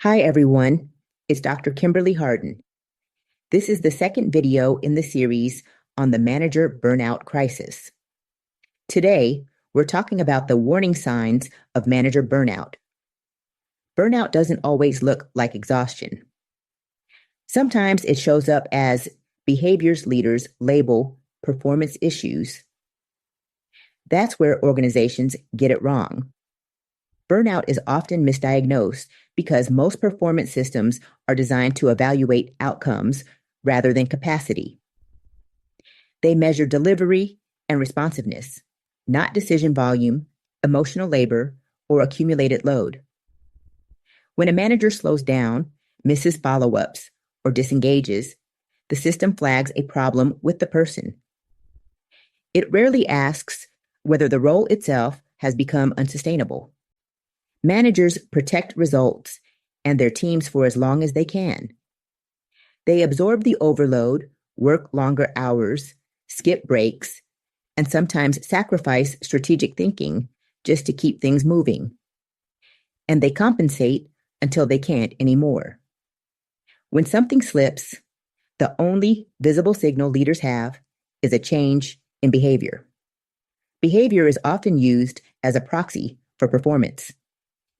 Hi, everyone. It's Dr. Kimberly Harden. This is the second video in the series on the manager burnout crisis. Today, we're talking about the warning signs of manager burnout. Burnout doesn't always look like exhaustion. Sometimes it shows up as behaviors leaders label performance issues. That's where organizations get it wrong. Burnout is often misdiagnosed because most performance systems are designed to evaluate outcomes rather than capacity. They measure delivery and responsiveness, not decision volume, emotional labor, or accumulated load. When a manager slows down, misses follow-ups, or disengages, the system flags a problem with the person. It rarely asks whether the role itself has become unsustainable. Managers protect results and their teams for as long as they can. They absorb the overload, work longer hours, skip breaks, and sometimes sacrifice strategic thinking just to keep things moving. And they compensate until they can't anymore. When something slips, the only visible signal leaders have is a change in behavior. Behavior is often used as a proxy for performance,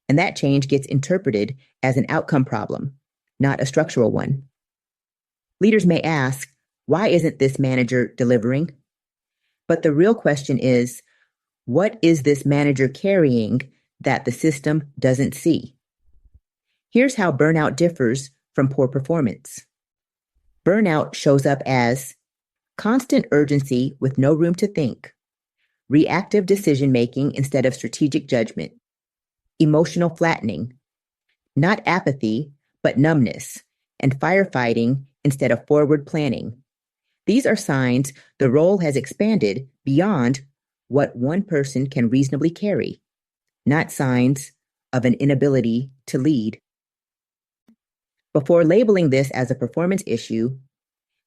and that change gets interpreted as an outcome problem, not a structural one. Leaders may ask, why isn't this manager delivering? But the real question is, what is this manager carrying that the system doesn't see? Here's how burnout differs from poor performance. Burnout shows up as constant urgency with no room to think, reactive decision-making instead of strategic judgment, emotional flattening, not apathy, but numbness, and firefighting instead of forward planning. These are signs the role has expanded beyond what one person can reasonably carry, not signs of an inability to lead. Before labeling this as a performance issue,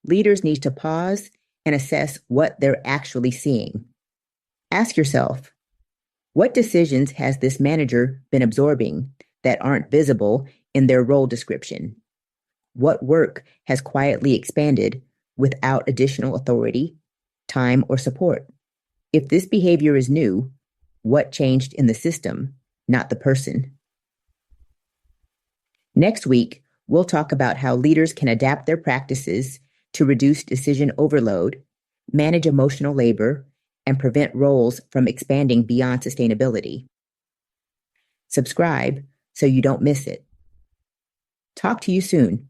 leaders need to pause and assess what they're actually seeing. Ask yourself, what decisions has this manager been absorbing that aren't visible in their role description? What work has quietly expanded without additional authority, time, or support? If this behavior is new, what changed in the system, not the person? Next week, we'll talk about how leaders can adapt their practices to reduce decision overload, manage emotional labor, and prevent roles from expanding beyond sustainability. Subscribe so you don't miss it. Talk to you soon.